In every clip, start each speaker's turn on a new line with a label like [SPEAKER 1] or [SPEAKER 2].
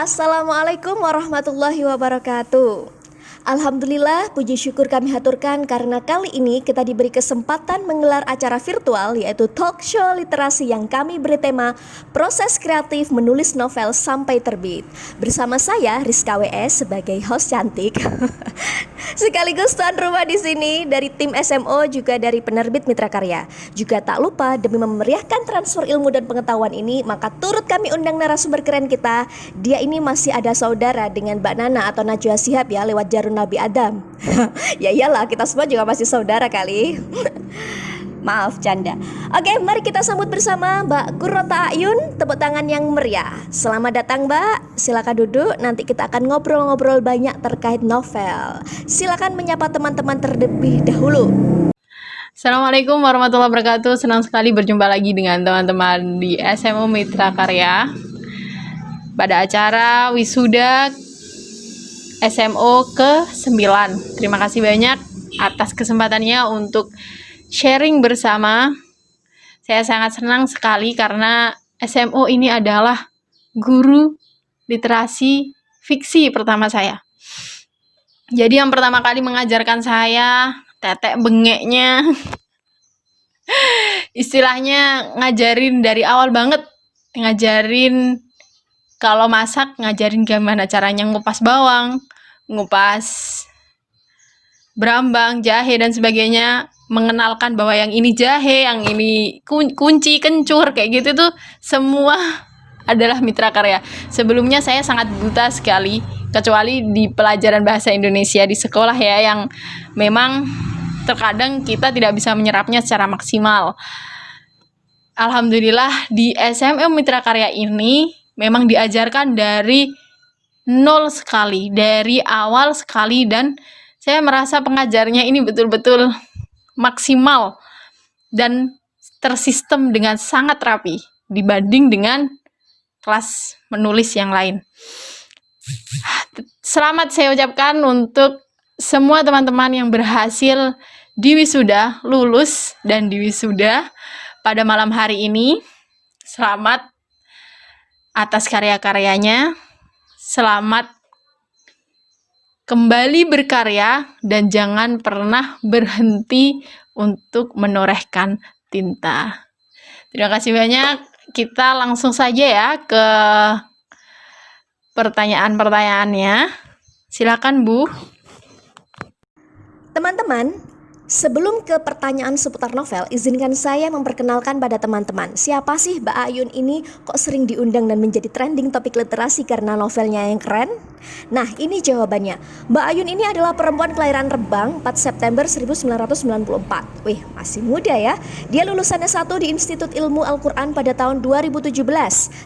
[SPEAKER 1] Assalamualaikum warahmatullahi wabarakatuh. Alhamdulillah, puji syukur kami haturkan karena kali ini kita diberi kesempatan menggelar acara virtual yaitu talk show literasi yang kami beri tema proses kreatif menulis novel sampai terbit. Bersama saya Rizka WS sebagai host cantik. Sekaligus tuan rumah di sini dari tim SMO juga dari penerbit Mitra Karya. Juga tak lupa demi memeriahkan transfer ilmu dan pengetahuan ini, maka turut kami undang narasumber keren kita. Dia ini masih ada saudara dengan Mbak Nana atau Najwa Shihab ya lewat jarum Nabi Adam. Ya iyalah, kita semua juga masih saudara kali. Maaf canda. Oke, mari kita sambut bersama Mbak Qurrata A'yun. Tepuk tangan yang meriah. Selamat datang Mbak. Silakan duduk. Nanti kita akan ngobrol-ngobrol banyak terkait novel. Silakan menyapa teman-teman terlebih dahulu.
[SPEAKER 2] Assalamualaikum warahmatullahi wabarakatuh. Senang sekali berjumpa lagi dengan teman-teman di SMO Mitra Karya pada acara wisuda SMO ke-9. Terima kasih banyak atas kesempatannya untuk sharing bersama. Saya sangat senang sekali karena SMO ini adalah guru literasi fiksi pertama saya. Jadi yang pertama kali mengajarkan saya, tetek bengeknya, istilahnya ngajarin dari awal banget, ngajarin kalau masak, ngajarin gimana caranya ngupas bawang, ngupas berambang, jahe dan sebagainya, mengenalkan bahwa yang ini jahe, yang ini kunci, kencur, kayak gitu tuh semua adalah Mitra Karya. Sebelumnya saya sangat buta sekali, kecuali di pelajaran bahasa Indonesia di sekolah ya, yang memang terkadang kita tidak bisa menyerapnya secara maksimal. Alhamdulillah di SMO Mitra Karya ini memang diajarkan dari nol sekali, dari awal sekali, dan saya merasa pengajarnya ini betul-betul maksimal dan tersistem dengan sangat rapi dibanding dengan kelas menulis yang lain. Selamat saya ucapkan untuk semua teman-teman yang berhasil diwisuda, lulus dan diwisuda pada malam hari ini. Selamat atas karya-karyanya, selamat kembali berkarya, dan jangan pernah berhenti untuk menorehkan tinta. Terima kasih banyak. Kita langsung saja ya ke pertanyaan-pertanyaannya. Silakan Bu.
[SPEAKER 1] Teman-teman, sebelum ke pertanyaan seputar novel, izinkan saya memperkenalkan pada teman-teman. Siapa sih Mbak A'yun ini kok sering diundang dan menjadi trending topik literasi karena novelnya yang keren? Nah, ini jawabannya. Mbak A'yun ini adalah perempuan kelahiran Rembang 4 September 1994. Wih, masih muda ya. Dia lulusan S1 di Institut Ilmu Al-Quran pada tahun 2017.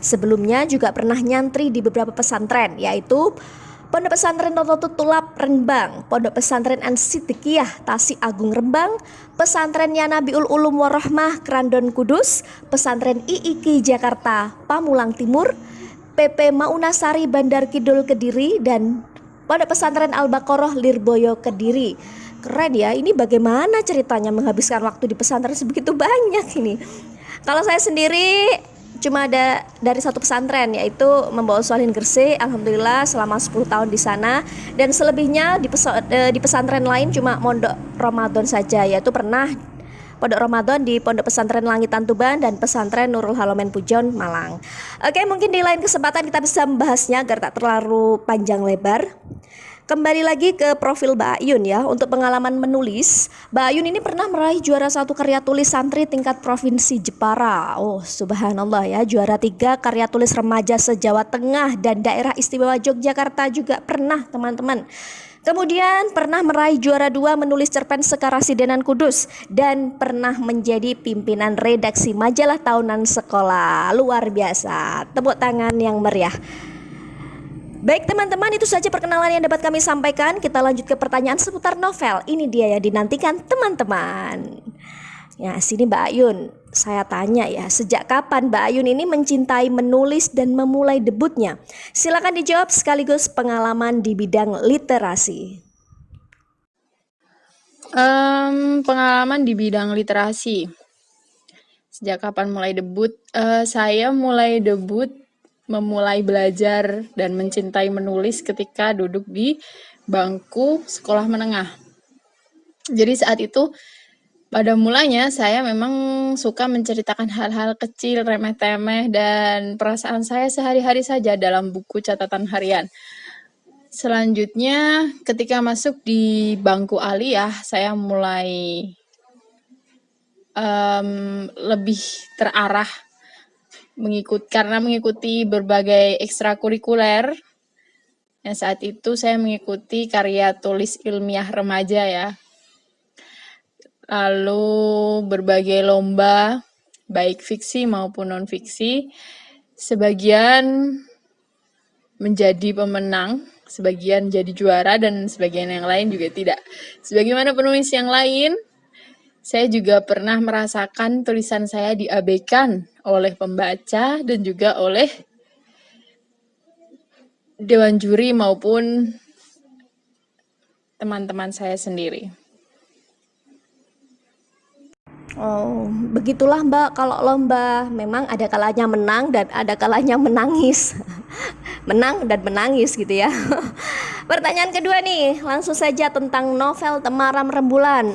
[SPEAKER 1] Sebelumnya juga pernah nyantri di beberapa pesantren, yaitu Pondok Pesantren Nahdlatul Tulab Rembang, Pondok Pesantren An-Siddiqiyah Tasik Agung Rembang, Pesantren Nabiul Ulum Warahmah Krandon Kudus, Pesantren IIK Jakarta Pamulang Timur, PP Maunasari Bandar Kidul Kediri, dan Pondok Pesantren Al-Baqarah Lirboyo Kediri. Keren ya, ini bagaimana ceritanya menghabiskan waktu di pesantren sebegitu banyak ini. Kalau saya sendiri cuma ada dari satu pesantren, yaitu Membawa Sholihin Gresik. Alhamdulillah selama 10 tahun di sana, dan selebihnya di pesantren lain cuma mondok Ramadan saja, yaitu pernah pondok Ramadan di Pondok Pesantren Langitan Tuban dan Pesantren Nurul Halomen Pujon Malang. Oke, mungkin di lain kesempatan kita bisa membahasnya agar tak terlalu panjang lebar. Kembali lagi ke profil Mbak A'yun ya. Untuk pengalaman menulis, Mbak A'yun ini pernah meraih juara 1 karya tulis santri tingkat provinsi Jepara. Oh subhanallah ya, juara 3 karya tulis remaja se-Jawa Tengah dan daerah istimewa Yogyakarta juga pernah teman-teman. Kemudian pernah meraih juara 2 menulis cerpen Sekarasidenan Kudus, dan pernah menjadi pimpinan redaksi majalah tahunan sekolah. Luar biasa, tepuk tangan yang meriah. Baik teman-teman, itu saja perkenalan yang dapat kami sampaikan. Kita lanjut ke pertanyaan seputar novel. Ini dia yang dinantikan teman-teman. Ya, sini Mbak A'yun, saya tanya ya, sejak kapan Mbak A'yun ini mencintai menulis dan memulai debutnya? Silakan dijawab sekaligus pengalaman di bidang literasi.
[SPEAKER 2] Pengalaman di bidang literasi. Sejak kapan mulai debut? Saya mulai debut memulai belajar dan mencintai menulis ketika duduk di bangku sekolah menengah. Jadi saat itu pada mulanya saya memang suka menceritakan hal-hal kecil, remeh-temeh, dan perasaan saya sehari-hari saja dalam buku catatan harian. Selanjutnya ketika masuk di bangku aliyah, saya mulai lebih terarah karena mengikuti berbagai ekstrakurikuler. Yang saat itu saya mengikuti karya tulis ilmiah remaja ya. Lalu berbagai lomba, baik fiksi maupun non-fiksi. Sebagian menjadi pemenang, sebagian jadi juara, dan sebagian yang lain juga tidak. Sebagaimana penulis yang lain, saya juga pernah merasakan tulisan saya diabaikan oleh pembaca dan juga oleh dewan juri maupun teman-teman saya sendiri.
[SPEAKER 1] Oh, begitulah Mbak kalau lomba. Memang ada kalanya menang dan ada kalanya menangis. Menang dan menangis gitu ya. Pertanyaan kedua nih, langsung saja tentang novel Temaram Rembulan.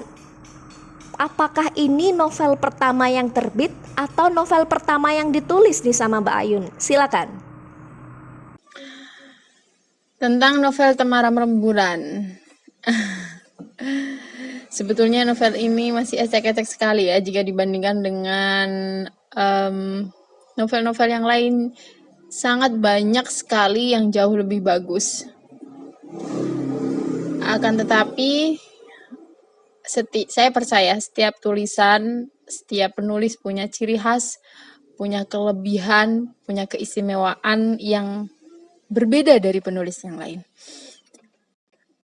[SPEAKER 1] Apakah ini novel pertama yang terbit atau novel pertama yang ditulis nih sama Mbak Ayun? Silakan.
[SPEAKER 2] Tentang novel Temaram Rembulan. Sebetulnya novel ini masih ecek-ecek sekali ya jika dibandingkan dengan novel-novel yang lain. Sangat banyak sekali yang jauh lebih bagus. Akan tetapi saya percaya setiap tulisan, setiap penulis punya ciri khas, punya kelebihan, punya keistimewaan yang berbeda dari penulis yang lain.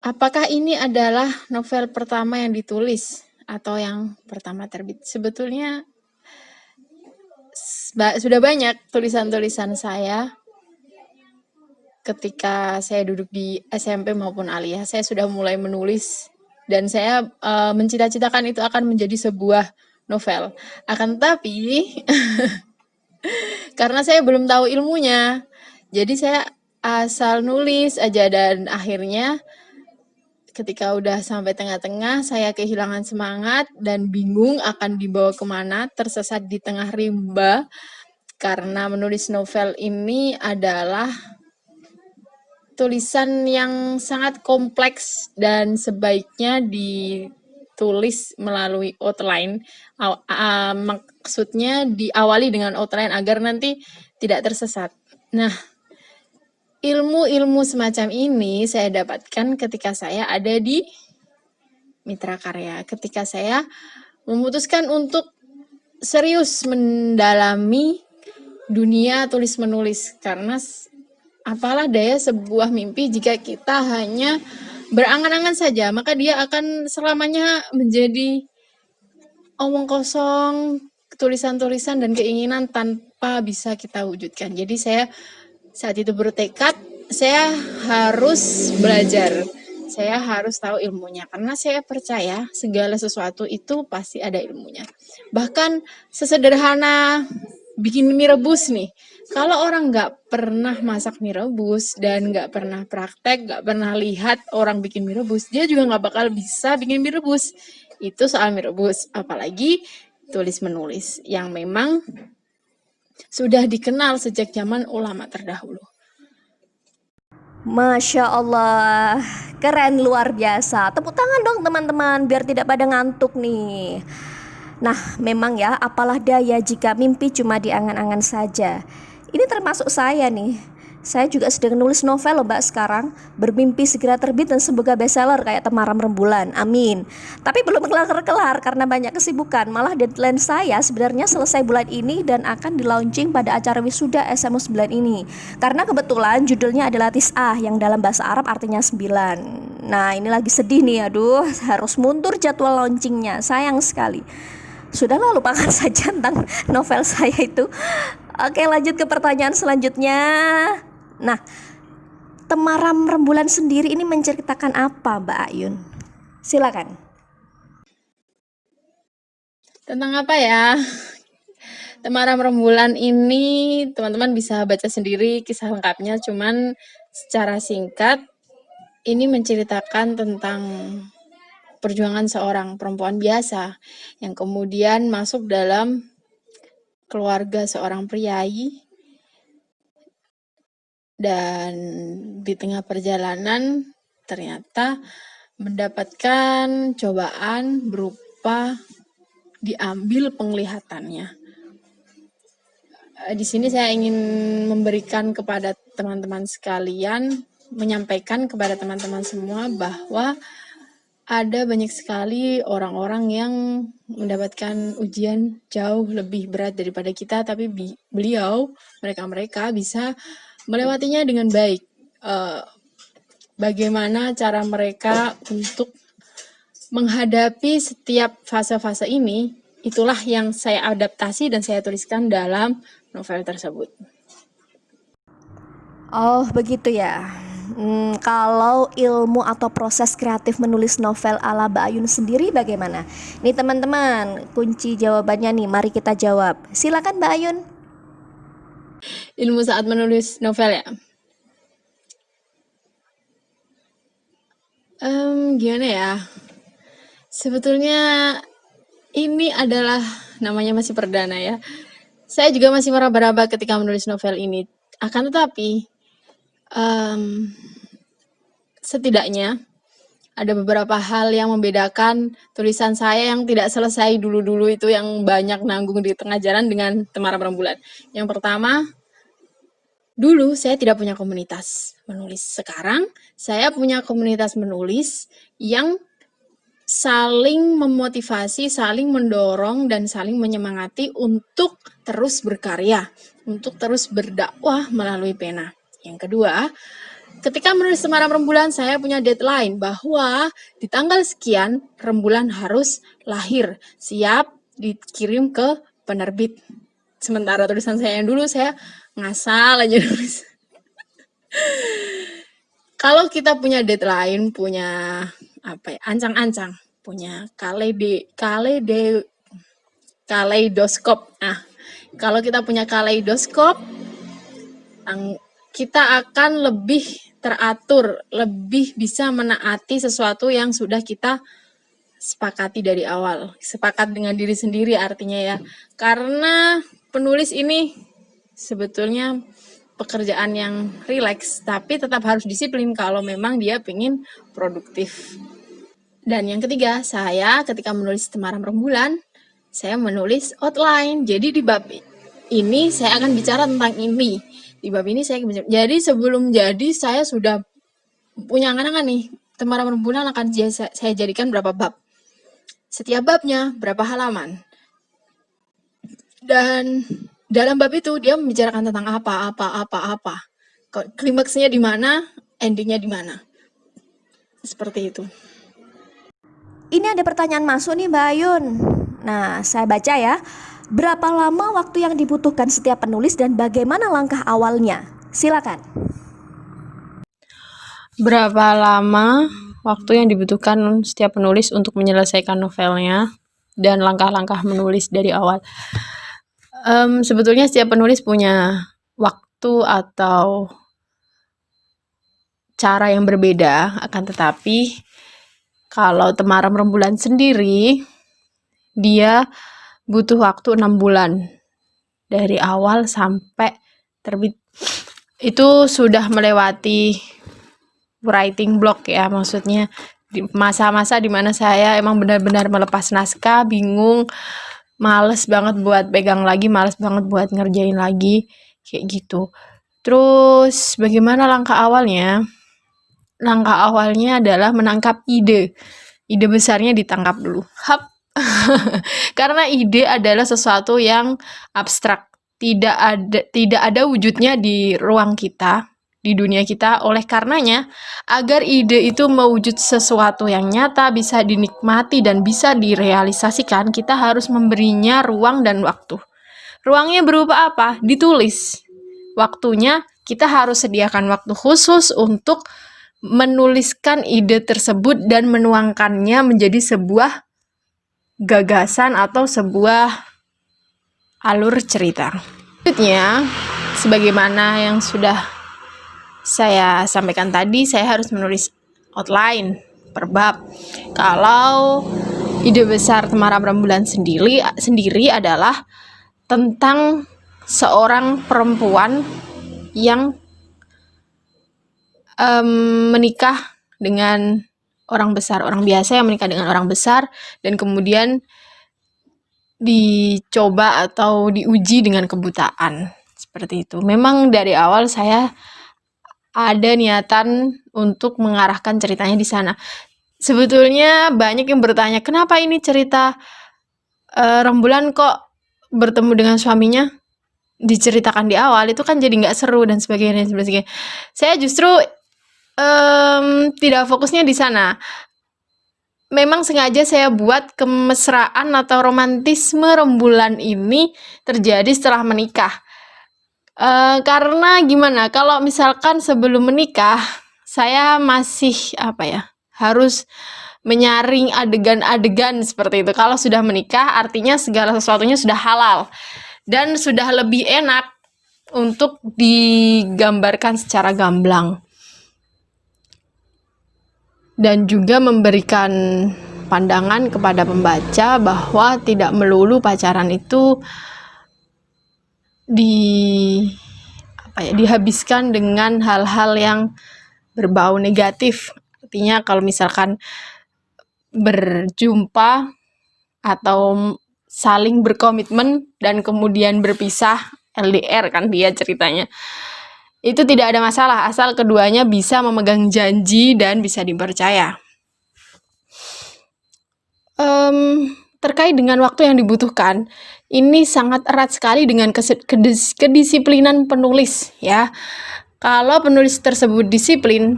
[SPEAKER 2] Apakah ini adalah novel pertama yang ditulis atau yang pertama terbit? Sebetulnya sudah banyak tulisan-tulisan saya ketika saya duduk di SMP maupun aliyah. Saya sudah mulai menulis dan saya mencita-citakan itu akan menjadi sebuah novel. Akan tetapi karena saya belum tahu ilmunya, jadi saya asal nulis aja, dan akhirnya ketika udah sampai tengah-tengah, saya kehilangan semangat dan bingung akan dibawa kemana, tersesat di tengah rimba, karena menulis novel ini adalah tulisan yang sangat kompleks dan sebaiknya ditulis melalui outline. Maksudnya diawali dengan outline agar nanti tidak tersesat. Nah, ilmu-ilmu semacam ini saya dapatkan ketika saya ada di Mitra Karya. Ketika saya memutuskan untuk serius mendalami dunia tulis-menulis. Karena apalah daya sebuah mimpi jika kita hanya berangan-angan saja, maka dia akan selamanya menjadi omong kosong, tulisan-tulisan dan keinginan tanpa bisa kita wujudkan. Jadi saya saat itu bertekad, saya harus belajar, saya harus tahu ilmunya, karena saya percaya segala sesuatu itu pasti ada ilmunya. Bahkan sesederhana bikin mie rebus nih, kalau orang nggak pernah masak mie rebus dan nggak pernah praktek, nggak pernah lihat orang bikin mie rebus, dia juga nggak bakal bisa bikin mie rebus. Itu soal mie rebus, apalagi tulis menulis yang memang sudah dikenal sejak zaman ulama terdahulu.
[SPEAKER 1] Masya Allah, keren luar biasa. Tepuk tangan dong teman-teman biar tidak pada ngantuk nih. Nah, memang ya, apalah daya jika mimpi cuma diangan-angan saja. Ini termasuk saya nih. Saya juga sedang nulis novel loh Mbak sekarang. Bermimpi segera terbit dan semoga bestseller kayak Temaram Rembulan. Amin. Tapi belum kelar-kelar karena banyak kesibukan. Malah deadline saya sebenarnya selesai bulan ini dan akan di-launching pada acara wisuda SMU 9 ini. Karena kebetulan judulnya adalah Tis'ah yang dalam bahasa Arab artinya 9. Nah, ini lagi sedih nih, aduh, harus mundur jadwal launchingnya. Sayang sekali. Sudahlah, lupakan saja tentang novel saya itu. Oke, lanjut ke pertanyaan selanjutnya. Nah, Temaram Rembulan sendiri ini menceritakan apa, Mbak Ayun? Silakan.
[SPEAKER 2] Tentang apa ya? Temaram Rembulan ini teman-teman bisa baca sendiri kisah lengkapnya, cuman secara singkat ini menceritakan tentang perjuangan seorang perempuan biasa yang kemudian masuk dalam keluarga seorang priai, dan di tengah perjalanan ternyata mendapatkan cobaan berupa diambil penglihatannya. Di sini saya ingin memberikan kepada teman-teman sekalian, menyampaikan kepada teman-teman semua bahwa ada banyak sekali orang-orang yang mendapatkan ujian jauh lebih berat daripada kita, tapi mereka bisa melewatinya dengan baik. Bagaimana cara mereka untuk menghadapi setiap fase-fase ini, itulah yang saya adaptasi dan saya tuliskan dalam novel tersebut.
[SPEAKER 1] Oh, begitu ya. Kalau ilmu atau proses kreatif menulis novel ala Mbak Ayun sendiri bagaimana? Nih teman-teman, kunci jawabannya nih, mari kita jawab. Silakan Mbak Ayun.
[SPEAKER 2] Ilmu saat menulis novel ya. Gimana ya? Sebetulnya ini adalah namanya masih perdana ya. Saya juga masih meraba-raba ketika menulis novel ini. Akan tetapi, setidaknya ada beberapa hal yang membedakan tulisan saya yang tidak selesai dulu-dulu itu, yang banyak nanggung di tengah jalan, dengan Temaram Rembulan. Yang pertama, dulu saya tidak punya komunitas menulis. Sekarang saya punya komunitas menulis yang saling memotivasi, saling mendorong, dan saling menyemangati untuk terus berkarya, untuk terus berdakwah melalui pena. Yang kedua, ketika menulis Temaram Rembulan, saya punya deadline bahwa di tanggal sekian Rembulan harus lahir, siap dikirim ke penerbit. Sementara tulisan saya yang dulu, saya ngasal aja nulis. Kalau kita punya deadline, punya ancang-ancang, punya kaleidoskop. Nah, kalau kita punya kaleidoskop, kita akan lebih teratur, lebih bisa menaati sesuatu yang sudah kita sepakati dari awal. Sepakat dengan diri sendiri artinya ya. Karena penulis ini sebetulnya pekerjaan yang rileks, tapi tetap harus disiplin kalau memang dia pengen produktif. Dan yang ketiga, saya ketika menulis Temaram Rembulan, saya menulis outline. Jadi di bab ini saya akan bicara tentang ini. Di bab ini jadi sebelum jadi saya sudah punya angan-angan nih, Temaram Rembulan akan saya jadikan berapa bab. Setiap babnya berapa halaman. Dan dalam bab itu dia membicarakan tentang apa. Klimaksnya di mana, endingnya di mana. Seperti itu.
[SPEAKER 1] Ini ada pertanyaan masuk nih Mbak Ayun. Nah, saya baca ya. Berapa lama waktu yang dibutuhkan setiap penulis dan bagaimana langkah awalnya? Silakan.
[SPEAKER 2] Berapa lama waktu yang dibutuhkan setiap penulis untuk menyelesaikan novelnya dan langkah-langkah menulis dari awal? Sebetulnya setiap penulis punya waktu atau cara yang berbeda, akan tetapi kalau Temaram Rembulan sendiri, dia butuh waktu 6 bulan dari awal sampai terbit. Itu sudah melewati writing block ya, maksudnya di masa-masa dimana saya emang benar-benar melepas naskah, bingung, males banget buat pegang lagi, males banget buat ngerjain lagi, kayak gitu. Terus bagaimana langkah awalnya? Langkah awalnya adalah menangkap ide. Ide besarnya ditangkap dulu. Karena ide adalah sesuatu yang abstrak. Tidak ada wujudnya di ruang kita, di dunia kita. Oleh karenanya, agar ide itu mewujud sesuatu yang nyata, bisa dinikmati dan bisa direalisasikan, kita harus memberinya ruang dan waktu. Ruangnya berupa apa? Ditulis. Waktunya kita harus sediakan waktu khusus untuk menuliskan ide tersebut dan menuangkannya menjadi sebuah gagasan atau sebuah alur cerita. Selanjutnya, sebagaimana yang sudah saya sampaikan tadi, saya harus menulis outline per bab. Kalau ide besar Temaram Rembulan sendiri adalah tentang seorang perempuan yang menikah dengan orang besar, orang biasa yang menikah dengan orang besar, dan kemudian dicoba atau diuji dengan kebutaan. Seperti itu. Memang dari awal saya ada niatan untuk mengarahkan ceritanya di sana. Sebetulnya banyak yang bertanya, kenapa ini cerita Rembulan kok bertemu dengan suaminya diceritakan di awal, itu kan jadi nggak seru dan sebagainya. Saya justru tidak fokusnya di sana. Memang sengaja saya buat kemesraan atau romantisme Rembulan ini terjadi setelah menikah. Karena gimana, kalau misalkan sebelum menikah, saya masih harus menyaring adegan-adegan seperti itu. Kalau sudah menikah, artinya segala sesuatunya sudah halal dan sudah lebih enak untuk digambarkan secara gamblang. Dan juga memberikan pandangan kepada pembaca bahwa tidak melulu pacaran itu dihabiskan dengan hal-hal yang berbau negatif. Artinya kalau misalkan berjumpa atau saling berkomitmen dan kemudian berpisah, LDR kan dia ceritanya, itu tidak ada masalah asal keduanya bisa memegang janji dan bisa dipercaya. Terkait dengan waktu yang dibutuhkan, ini sangat erat sekali dengan kedisiplinan penulis ya. Kalau penulis tersebut disiplin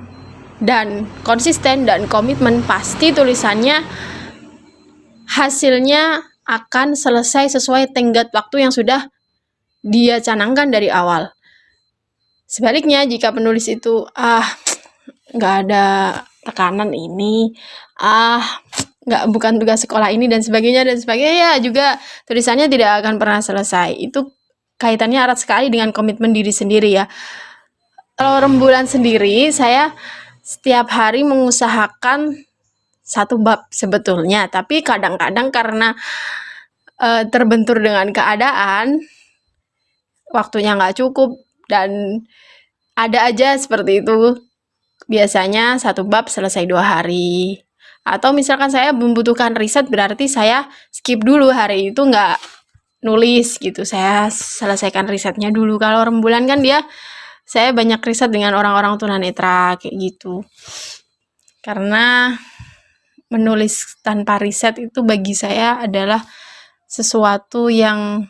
[SPEAKER 2] dan konsisten dan komitmen, pasti tulisannya hasilnya akan selesai sesuai tenggat waktu yang sudah dia canangkan dari awal. Sebaliknya, jika penulis itu nggak ada tekanan ini, bukan tugas sekolah ini dan sebagainya ya, juga tulisannya tidak akan pernah selesai. Itu kaitannya erat sekali dengan komitmen diri sendiri ya. Kalau Rembulan sendiri, saya setiap hari mengusahakan 1 bab sebetulnya, tapi kadang-kadang karena terbentur dengan keadaan, waktunya nggak cukup, dan ada aja seperti itu. Biasanya 1 bab selesai 2 hari. Atau misalkan saya membutuhkan riset, berarti saya skip dulu hari itu, nggak nulis gitu. Saya selesaikan risetnya dulu. Kalau Rembulan kan saya banyak riset dengan orang-orang tunanetra kayak gitu. Karena menulis tanpa riset itu bagi saya adalah sesuatu yang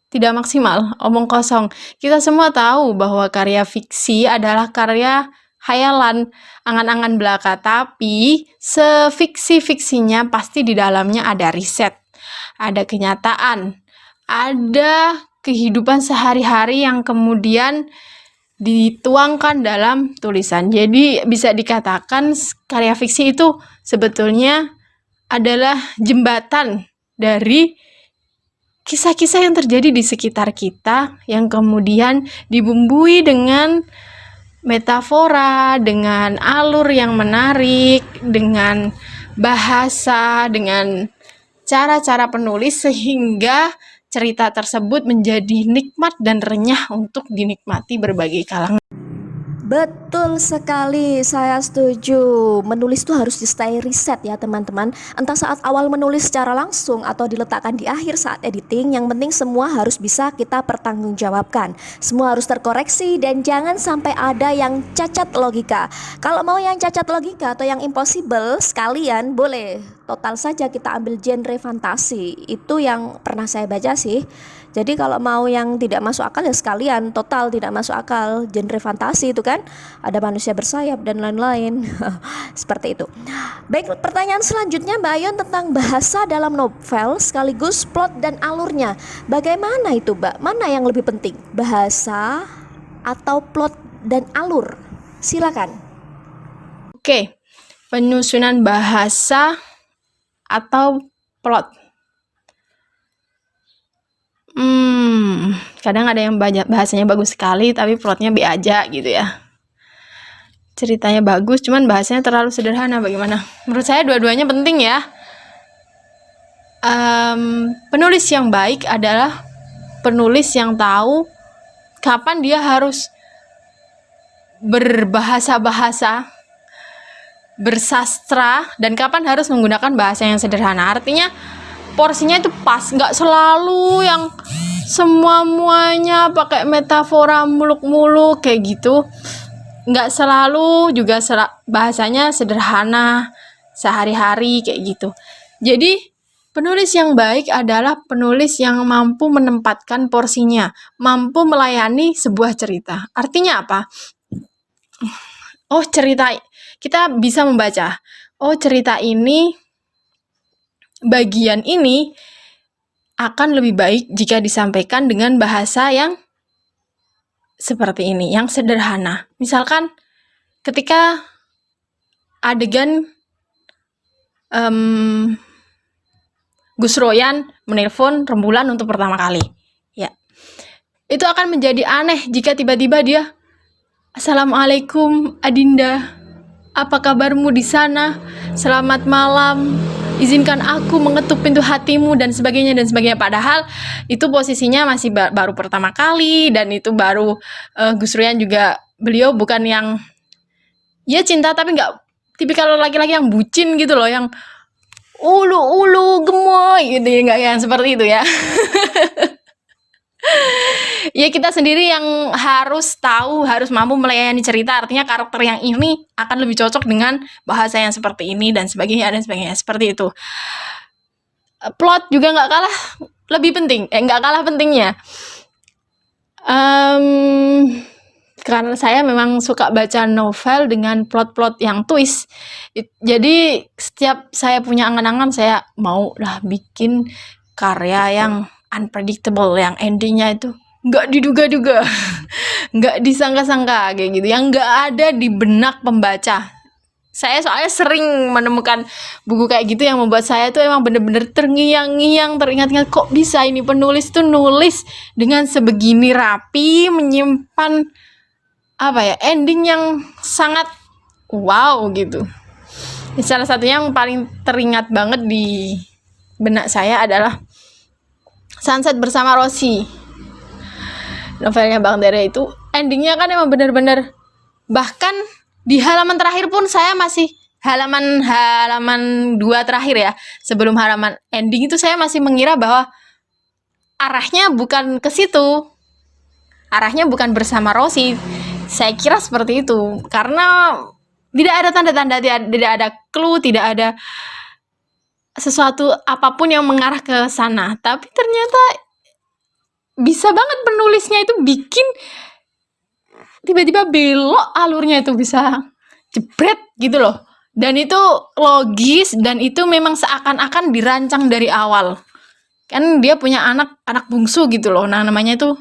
[SPEAKER 2] tidak maksimal, omong kosong. Kita semua tahu bahwa karya fiksi adalah karya hayalan, angan-angan belaka, tapi sefiksi-fiksinya pasti di dalamnya ada riset, ada kenyataan, ada kehidupan sehari-hari yang kemudian dituangkan dalam tulisan. Jadi bisa dikatakan karya fiksi itu sebetulnya adalah jembatan dari kisah-kisah yang terjadi di sekitar kita yang kemudian dibumbui dengan metafora, dengan alur yang menarik, dengan bahasa, dengan cara-cara penulis sehingga cerita tersebut menjadi nikmat dan renyah untuk dinikmati berbagai kalangan.
[SPEAKER 1] Betul sekali, saya setuju. Menulis itu harus disertai riset ya teman-teman. Entah saat awal menulis secara langsung atau diletakkan di akhir saat editing, yang penting semua harus bisa kita pertanggungjawabkan. Semua harus terkoreksi dan jangan sampai ada yang cacat logika. Kalau mau yang cacat logika atau yang impossible, sekalian boleh total saja kita ambil genre fantasi. Itu yang pernah saya baca sih. Jadi kalau mau yang tidak masuk akal ya sekalian total tidak masuk akal, genre fantasi itu kan ada manusia bersayap dan lain-lain. Seperti itu. Baik, pertanyaan selanjutnya Mbak Ayon tentang bahasa dalam novel sekaligus plot dan alurnya. Bagaimana itu Mbak? Mana yang lebih penting? Bahasa atau plot dan alur? Silakan.
[SPEAKER 2] Oke, penyusunan bahasa atau plot. Kadang ada yang bahasanya bagus sekali tapi plotnya B aja gitu ya. Ceritanya bagus cuman bahasanya terlalu sederhana. Bagaimana? Menurut saya dua-duanya penting ya. Penulis yang baik adalah penulis yang tahu kapan dia harus berbahasa-bahasa, bersastra, dan kapan harus menggunakan bahasa yang sederhana. Artinya porsinya itu pas, nggak selalu yang semuanya pakai metafora muluk-muluk kayak gitu. Nggak selalu juga bahasanya sederhana sehari-hari kayak gitu. Jadi penulis yang baik adalah penulis yang mampu menempatkan porsinya, mampu melayani sebuah cerita. Artinya apa? Oh, cerita kita bisa membaca. Oh, cerita ini bagian ini akan lebih baik jika disampaikan dengan bahasa yang seperti ini, yang sederhana. Misalkan ketika adegan Gus Royan menelpon Rembulan untuk pertama kali, ya, itu akan menjadi aneh jika tiba-tiba dia, "Assalamualaikum Adinda, apa kabarmu di sana? Selamat malam. Izinkan aku mengetuk pintu hatimu," dan sebagainya dan sebagainya. Padahal itu posisinya masih baru pertama kali dan itu baru Gus Royan juga, beliau bukan yang ya cinta tapi nggak tipikal laki-laki yang bucin gitu loh, yang ulu gemoy gitu ya, nggak yang seperti itu ya. Ya kita sendiri yang harus tahu, harus mampu melayani cerita. Artinya karakter yang ini akan lebih cocok dengan bahasa yang seperti ini dan sebagainya seperti itu. Plot juga nggak kalah lebih penting, nggak kalah pentingnya. Karena saya memang suka baca novel dengan plot-plot yang twist. Jadi setiap saya punya angan-angan, saya mau lah bikin karya yang unpredictable, yang endingnya itu nggak diduga-duga, nggak disangka-sangka kayak gitu, yang nggak ada di benak pembaca. Saya soalnya sering menemukan buku kayak gitu yang membuat saya tuh emang bener-bener terngiang-ngiang, teringat-ingat kok bisa ini penulis tuh nulis dengan sebegini rapi, menyimpan ending yang sangat wow gitu. Salah satunya yang paling teringat banget di benak saya adalah Sunset Bersama Rosie. Novelnya Bang Dere itu endingnya kan emang bener-bener, bahkan di halaman terakhir pun saya masih halaman 2 terakhir ya, sebelum halaman ending itu saya masih mengira bahwa arahnya bukan ke situ. Arahnya bukan bersama Rosie. Saya kira seperti itu, karena tidak ada tanda-tanda, tidak ada clue, tidak ada sesuatu apapun yang mengarah ke sana. Tapi ternyata bisa banget penulisnya itu bikin tiba-tiba belok alurnya, itu bisa jebret gitu loh. Dan itu logis dan itu memang seakan-akan dirancang dari awal. Kan dia punya anak bungsu gitu loh. Nah, namanya itu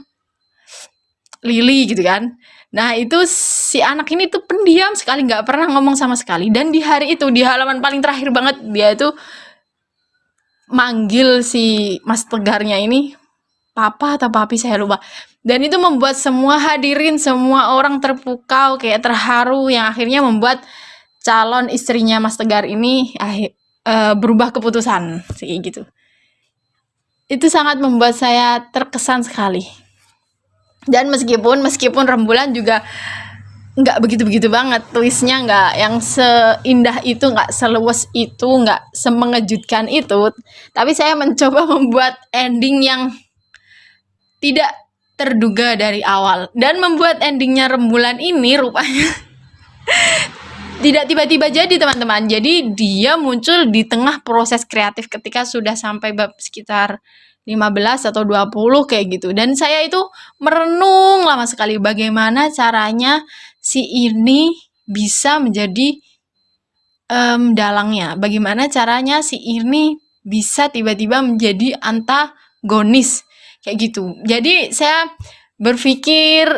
[SPEAKER 2] Lily gitu kan. Nah, itu si anak ini tuh pendiam sekali, nggak pernah ngomong sama sekali. Dan di hari itu, di halaman paling terakhir banget, dia itu manggil si Mas Tegarnya ini papa atau papi, saya lupa. Dan itu membuat semua hadirin, semua orang terpukau, kayak terharu, yang akhirnya membuat calon istrinya Mas Tegar ini berubah keputusan, kayak gitu. Itu sangat membuat saya terkesan sekali. Dan meskipun Rembulan juga nggak begitu-begitu banget, twistnya nggak yang seindah itu, nggak seluas itu, nggak semengejutkan itu, tapi saya mencoba membuat ending yang tidak terduga dari awal, dan membuat endingnya Rembulan ini rupanya tidak tiba-tiba jadi, teman-teman. Jadi dia muncul di tengah proses kreatif ketika sudah sampai bab sekitar 15 atau 20 kayak gitu. Dan saya itu merenung lama sekali bagaimana caranya si ini bisa menjadi dalangnya. Bagaimana caranya si ini bisa tiba-tiba menjadi antagonis kayak gitu. Jadi saya berpikir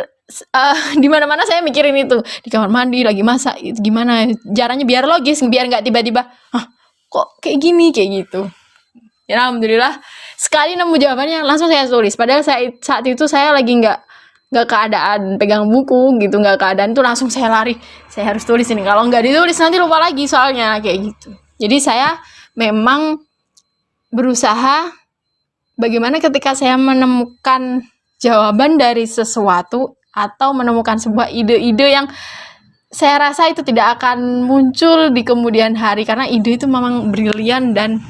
[SPEAKER 2] di mana-mana saya mikirin itu. Di kamar mandi lagi masak, gimana caranya biar logis, biar nggak tiba-tiba kok kayak gini kayak gitu. Ya alhamdulillah sekali nemu jawabannya langsung saya tulis. Padahal saat itu saya lagi nggak keadaan pegang buku gitu, nggak keadaan tuh langsung saya lari. Saya harus tulis ini. Kalau nggak ditulis nanti lupa lagi soalnya kayak gitu. Jadi saya memang berusaha bagaimana ketika saya menemukan jawaban dari sesuatu atau menemukan sebuah ide-ide yang saya rasa itu tidak akan muncul di kemudian hari karena ide itu memang brilian dan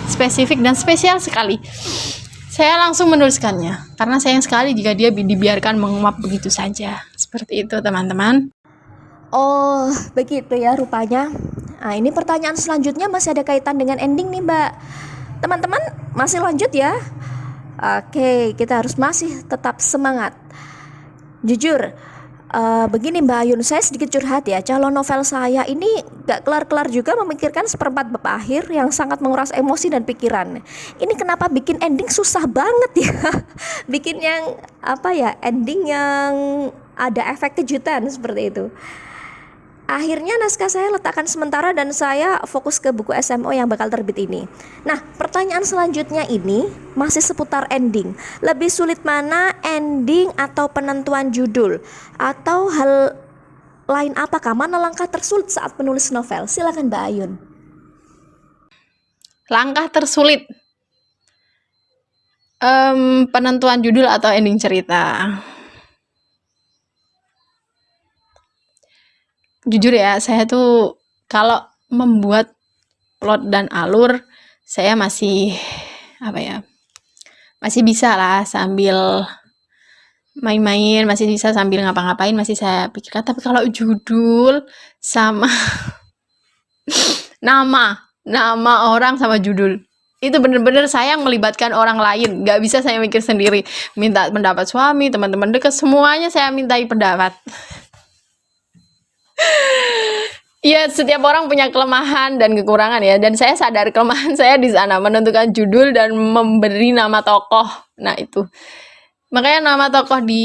[SPEAKER 2] spesifik dan spesial sekali. Saya langsung menuliskannya karena sayang sekali jika dia dibiarkan menguap begitu saja. Seperti itu teman-teman.
[SPEAKER 1] Oh, begitu ya rupanya. Nah, ini pertanyaan selanjutnya masih ada kaitan dengan ending nih, Mbak. Teman-teman, masih lanjut ya. Oke, kita harus masih tetap semangat. Jujur, begini Mbak Ayun, saya sedikit curhat ya. Calon novel saya ini gak kelar-kelar juga memikirkan seperempat bab akhir yang sangat menguras emosi dan pikiran. Ini kenapa bikin ending susah banget ya? Bikin yang ending yang ada efek kejutan seperti itu. Akhirnya naskah saya letakkan sementara dan saya fokus ke buku SMO yang bakal terbit ini. Nah, pertanyaan selanjutnya ini masih seputar ending. Lebih sulit mana, ending atau penentuan judul? Atau hal lain apakah? Mana langkah tersulit saat menulis novel? Silakan Mbak Ayun.
[SPEAKER 2] Langkah tersulit. Penentuan judul atau ending cerita. Jujur ya, saya tuh kalau membuat plot dan alur, saya masih masih bisa lah sambil main-main, masih bisa sambil ngapa-ngapain, masih saya pikirkan. Tapi kalau judul sama nama orang sama judul, itu bener-bener saya melibatkan orang lain, nggak bisa saya mikir sendiri. Minta pendapat suami, teman-teman dekat, semuanya saya mintai pendapat. Iya, setiap orang punya kelemahan dan kekurangan ya, dan saya sadar kelemahan saya di sana, menentukan judul dan memberi nama tokoh. Nah itu, makanya nama tokoh di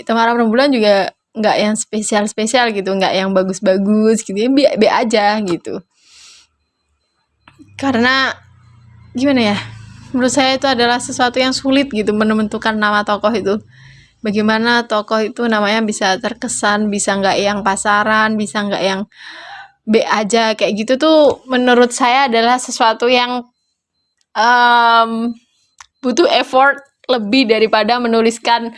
[SPEAKER 2] Temaram Rembulan juga nggak yang spesial-spesial gitu, nggak yang bagus-bagus gitu, ya be aja gitu. Karena gimana ya, menurut saya itu adalah sesuatu yang sulit gitu menentukan nama tokoh itu. Bagaimana tokoh itu namanya bisa terkesan, bisa nggak yang pasaran, bisa nggak yang B aja, kayak gitu tuh menurut saya adalah sesuatu yang butuh effort lebih daripada menuliskan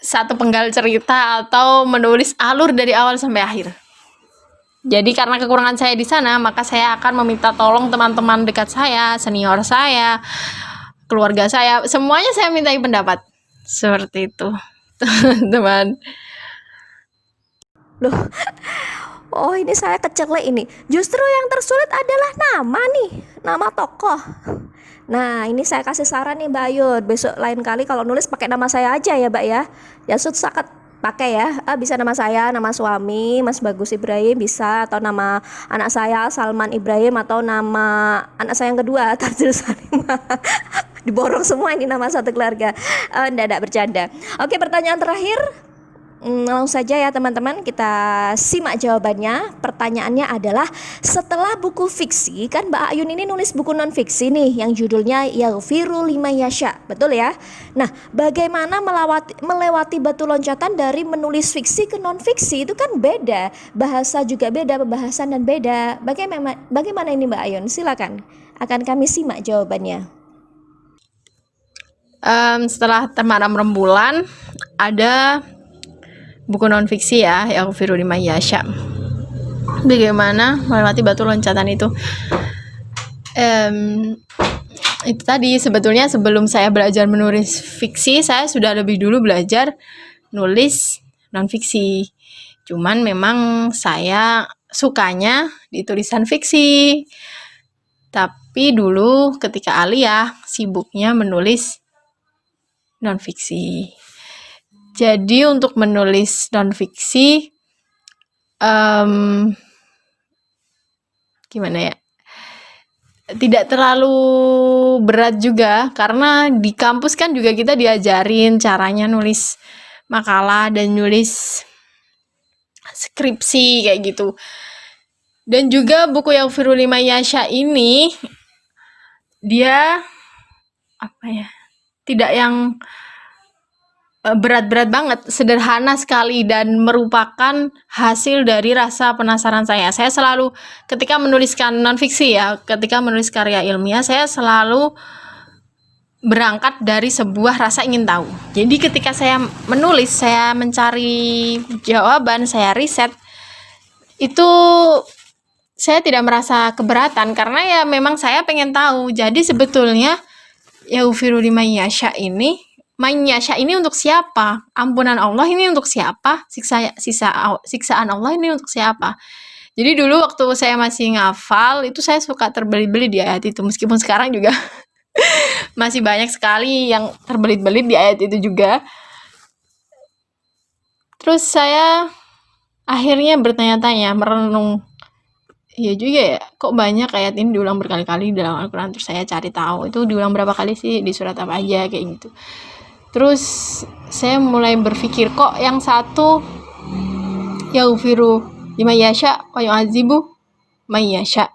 [SPEAKER 2] satu penggal cerita atau menulis alur dari awal sampai akhir. Jadi karena kekurangan saya di sana, maka saya akan meminta tolong teman-teman dekat saya, senior saya, keluarga saya, semuanya saya mintai pendapat. Seperti itu, teman-teman.
[SPEAKER 1] Loh, oh ini saya kecelek ini. Justru yang tersulit adalah nama nih, nama tokoh. Nah ini saya kasih saran nih Mbak Ayun, besok lain kali kalau nulis pakai nama saya aja ya Mbak ya. Ya sangat pakai ya, bisa nama saya, nama suami Mas Bagus Ibrahim bisa, atau nama anak saya Salman Ibrahim, atau nama anak saya yang kedua Tarjil Salimah. Diborong semua ini nama satu keluarga. Nggak bercanda. Oke, pertanyaan terakhir. Langsung saja ya teman-teman, kita simak jawabannya. Pertanyaannya adalah, setelah buku fiksi, kan Mbak Ayun ini nulis buku non fiksi nih yang judulnya Yaghfiru Liman Yasha, betul ya? Nah, bagaimana melewati batu loncatan dari menulis fiksi ke non fiksi? Itu kan beda, bahasa juga beda, pembahasan dan beda. Bagaimana ini Mbak Ayun? Silakan, akan kami simak jawabannya.
[SPEAKER 2] Setelah Temaram Rembulan ada buku non fiksi ya, Yaghfiru Liman Yasha. Bagaimana melewati batu loncatan itu? Itu tadi sebetulnya sebelum saya belajar menulis fiksi, saya sudah lebih dulu belajar nulis non fiksi. Cuman memang saya sukanya di tulisan fiksi. Tapi dulu ketika aliyah sibuknya menulis non fiksi. Jadi untuk menulis non-fiksi, gimana ya, tidak terlalu berat juga, karena di kampus kan juga kita diajarin caranya nulis makalah dan nulis skripsi kayak gitu. Dan juga buku Yaghfiru Liman Yasha ini dia apa ya, tidak yang berat-berat banget, sederhana sekali dan merupakan hasil dari rasa penasaran saya. Saya selalu ketika menuliskan non-fiksi ya, ketika menulis karya ilmiah, saya selalu berangkat dari sebuah rasa ingin tahu. Jadi ketika saya menulis, saya mencari jawaban, saya riset, itu saya tidak merasa keberatan karena ya memang saya pengen tahu. Jadi sebetulnya Yaghfiru liman yasha ini, man yasha ini untuk siapa? Ampunan Allah ini untuk siapa? Siksaan Allah ini untuk siapa? Jadi dulu waktu saya masih ngafal, itu saya suka terbelit-belit di ayat itu. Meskipun sekarang juga masih banyak sekali yang terbelit-belit di ayat itu juga. Terus saya akhirnya bertanya-tanya, merenung. Iya juga ya, kok banyak ayat ini diulang berkali-kali dalam Al-Quran. Terus saya cari tahu, itu diulang berapa kali sih, di surat apa aja, kayak gitu. Terus saya mulai berpikir, kok yang satu Yaghfiru liman yasha wa yu'adzibu man yasha.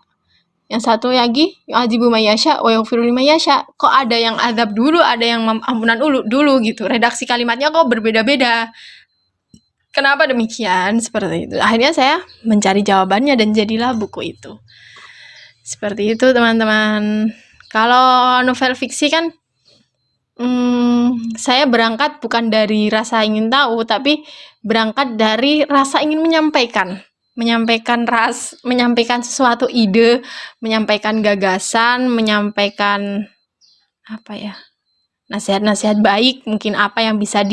[SPEAKER 2] Yang satu lagi yu'adzibu man yasha wa yaghfiru liman yasha. Kok ada yang azab dulu, ada yang ampunan dulu gitu. Redaksi kalimatnya kok berbeda-beda. Kenapa demikian? Seperti itu. Akhirnya saya mencari jawabannya dan jadilah buku itu. Seperti itu teman-teman. Kalau novel fiksi kan saya berangkat bukan dari rasa ingin tahu, tapi berangkat dari rasa ingin menyampaikan. Menyampaikan sesuatu ide, menyampaikan gagasan, menyampaikan apa ya, nasihat-nasihat baik, mungkin apa yang bisa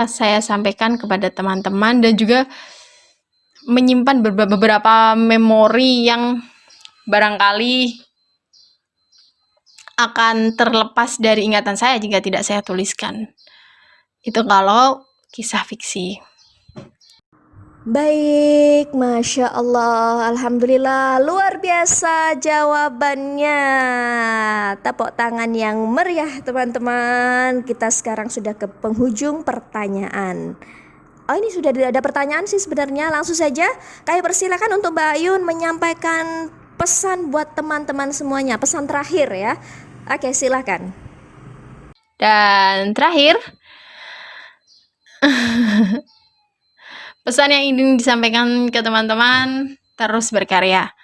[SPEAKER 2] saya sampaikan kepada teman-teman, dan juga menyimpan beberapa memori yang barangkali akan terlepas dari ingatan saya jika tidak saya tuliskan. Itu kalau kisah fiksi.
[SPEAKER 1] Baik, Masya Allah, Alhamdulillah, luar biasa jawabannya. Tepuk tangan yang meriah teman-teman. Kita sekarang sudah ke penghujung pertanyaan. Oh, ini sudah ada pertanyaan sih sebenarnya. Langsung saja kami persilakan untuk Mbak Ayun menyampaikan pesan buat teman-teman semuanya. Pesan terakhir ya. Oke, silakan.
[SPEAKER 2] Dan terakhir, pesan yang ingin disampaikan ke teman-teman, terus berkarya.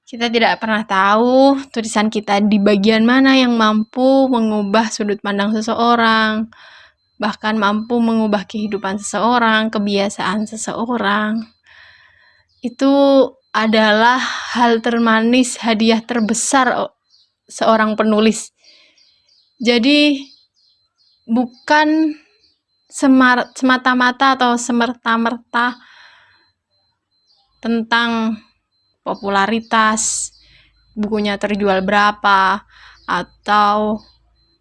[SPEAKER 2] Kita tidak pernah tahu tulisan kita di bagian mana yang mampu mengubah sudut pandang seseorang, bahkan mampu mengubah kehidupan seseorang, kebiasaan seseorang. Itu adalah hal termanis, hadiah terbesar seorang penulis. Jadi bukan semata-mata atau semerta-merta tentang popularitas, bukunya terjual berapa, atau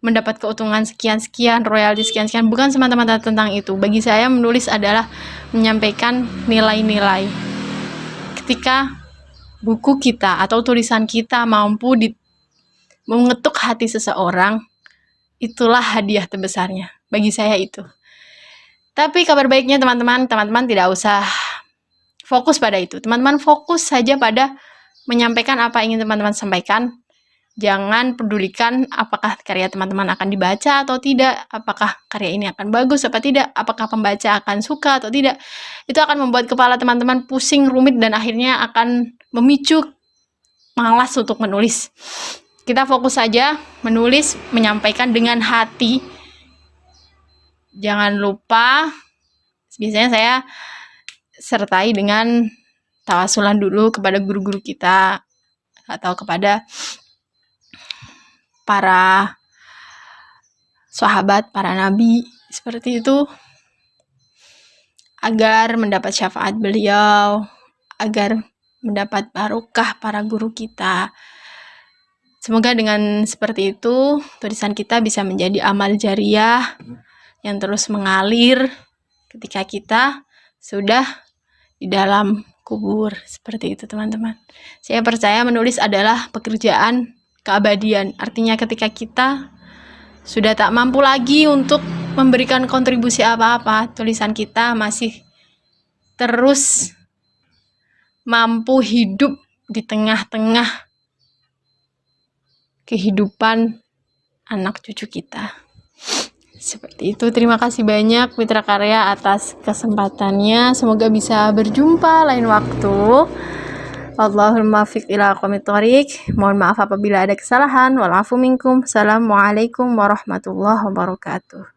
[SPEAKER 2] mendapat keuntungan sekian-sekian, royalti sekian-sekian. Bukan semata-mata tentang itu. Bagi saya menulis adalah menyampaikan nilai-nilai. Ketika buku kita atau tulisan kita mampu mengetuk hati seseorang, itulah hadiah terbesarnya. Bagi saya itu. Tapi kabar baiknya teman-teman tidak usah fokus pada itu. Teman-teman fokus saja pada menyampaikan apa yang ingin teman-teman sampaikan. Jangan pedulikan apakah karya teman-teman akan dibaca atau tidak, apakah karya ini akan bagus apa tidak, apakah pembaca akan suka atau tidak. Itu akan membuat kepala teman-teman pusing, rumit, dan akhirnya akan memicu malas untuk menulis. Kita fokus saja menulis, menyampaikan dengan hati. Jangan lupa, biasanya saya sertai dengan tawasulan dulu kepada guru-guru kita atau kepada para sahabat, para nabi, seperti itu, agar mendapat syafaat beliau, agar mendapat barokah para guru kita. Semoga dengan seperti itu, tulisan kita bisa menjadi amal jariah yang terus mengalir ketika kita sudah di dalam kubur. Seperti itu teman-teman. Saya percaya menulis adalah pekerjaan keabadian. Artinya ketika kita sudah tak mampu lagi untuk memberikan kontribusi apa-apa, tulisan kita masih terus mampu hidup di tengah-tengah kehidupan anak cucu kita. Seperti itu. Terima kasih banyak Mitra Karya atas kesempatannya. Semoga bisa berjumpa lain waktu. Allahumma fiq ila aqwamit thoriq. Mohon maaf apabila ada kesalahan. Wal afu minkum. Assalamualaikum warahmatullahi wabarakatuh.